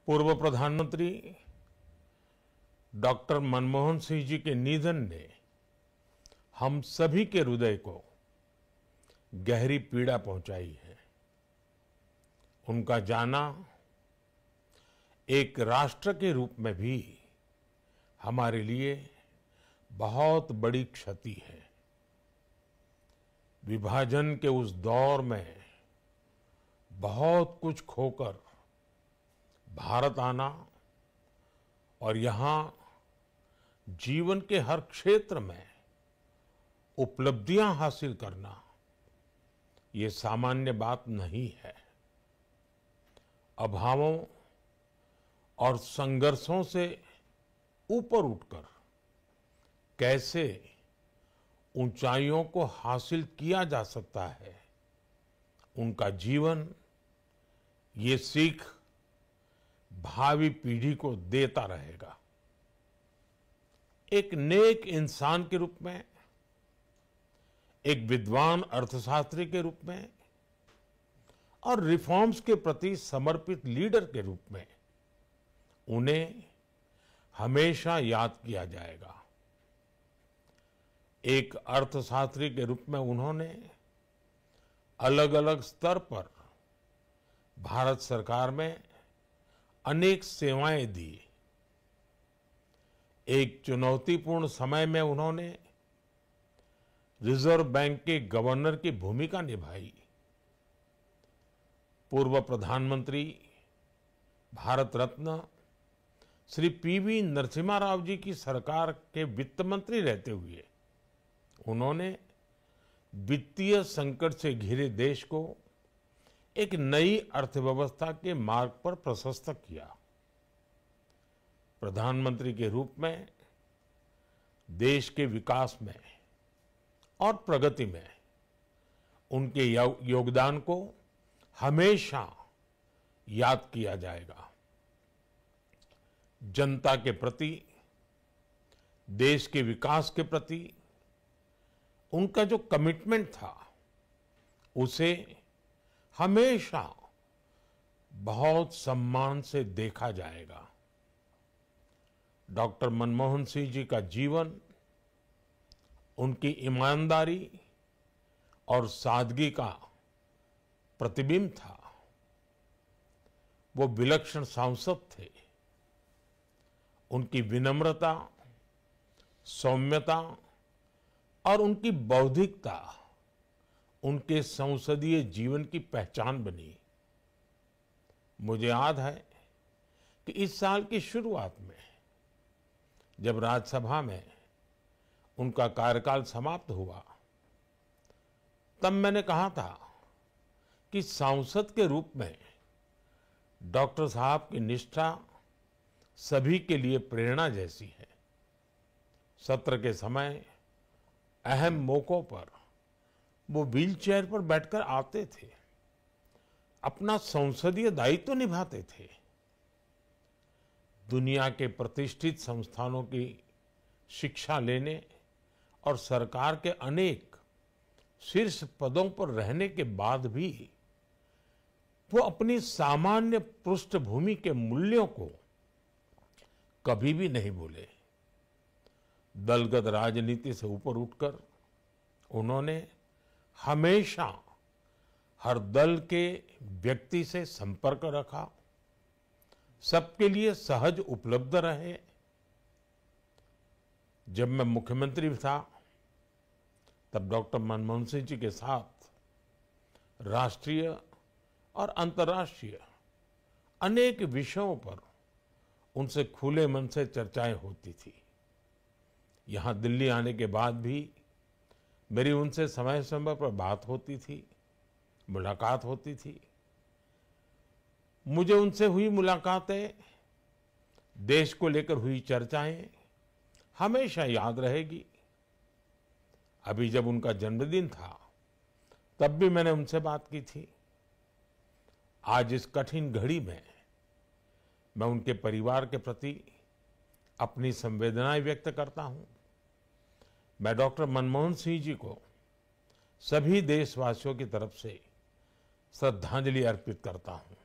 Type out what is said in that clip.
पूर्व प्रधानमंत्री डॉक्टर मनमोहन सिंह जी के निधन ने हम सभी के हृदय को गहरी पीड़ा पहुंचाई है। उनका जाना एक राष्ट्र के रूप में भी हमारे लिए बहुत बड़ी क्षति है। विभाजन के उस दौर में बहुत कुछ खोकर भारत आना और यहाँ जीवन के हर क्षेत्र में उपलब्धियां हासिल करना ये सामान्य बात नहीं है। अभावों और संघर्षों से ऊपर उठकर कैसे ऊंचाइयों को हासिल किया जा सकता है, उनका जीवन ये सीख भावी पीढ़ी को देता रहेगा। एक नेक इंसान के रूप में, एक विद्वान अर्थशास्त्री के रूप में और रिफॉर्म्स के प्रति समर्पित लीडर के रूप में उन्हें हमेशा याद किया जाएगा। एक अर्थशास्त्री के रूप में उन्होंने अलग अलग स्तर पर भारत सरकार में अनेक सेवाएं दी। एक चुनौतीपूर्ण समय में उन्होंने रिजर्व बैंक के गवर्नर की भूमिका निभाई। पूर्व प्रधानमंत्री भारत रत्न श्री पीवी नरसिम्हा राव जी की सरकार के वित्त मंत्री रहते हुए उन्होंने वित्तीय संकट से घिरे देश को एक नई अर्थव्यवस्था के मार्ग पर प्रशस्त किया। प्रधानमंत्री के रूप में देश के विकास में और प्रगति में उनके योगदान को हमेशा याद किया जाएगा। जनता के प्रति, देश के विकास के प्रति उनका जो कमिटमेंट था उसे हमेशा बहुत सम्मान से देखा जाएगा। डॉक्टर मनमोहन सिंह जी का जीवन उनकी ईमानदारी और सादगी का प्रतिबिंब था। वो विलक्षण सांसद थे। उनकी विनम्रता, सौम्यता और उनकी बौद्धिकता उनके संसदीय जीवन की पहचान बनी। मुझे याद है कि इस साल की शुरुआत में जब राज्यसभा में उनका कार्यकाल समाप्त हुआ, तब मैंने कहा था कि सांसद के रूप में डॉक्टर साहब की निष्ठा सभी के लिए प्रेरणा जैसी है। सत्र के समय अहम मौकों पर वो व्हीलचेयर पर बैठकर आते थे, अपना संसदीय दायित्व निभाते थे। दुनिया के प्रतिष्ठित संस्थानों की शिक्षा लेने और सरकार के अनेक शीर्ष पदों पर रहने के बाद भी वो अपनी सामान्य पृष्ठभूमि के मूल्यों को कभी भी नहीं भूले। दलगत राजनीति से ऊपर उठकर उन्होंने हमेशा हर दल के व्यक्ति से संपर्क रखा, सबके लिए सहज उपलब्ध रहे। जब मैं मुख्यमंत्री था तब डॉक्टर मनमोहन सिंह जी के साथ राष्ट्रीय और अंतर्राष्ट्रीय अनेक विषयों पर उनसे खुले मन से चर्चाएं होती थी। यहाँ दिल्ली आने के बाद भी मेरी उनसे समय समय पर बात होती थी, मुलाकात होती थी। मुझे उनसे हुई मुलाकातें, देश को लेकर हुई चर्चाएं हमेशा याद रहेगी। अभी जब उनका जन्मदिन था तब भी मैंने उनसे बात की थी। आज इस कठिन घड़ी में मैं उनके परिवार के प्रति अपनी संवेदनाएं व्यक्त करता हूं। मैं डॉक्टर मनमोहन सिंह जी को सभी देशवासियों की तरफ से श्रद्धांजलि अर्पित करता हूं।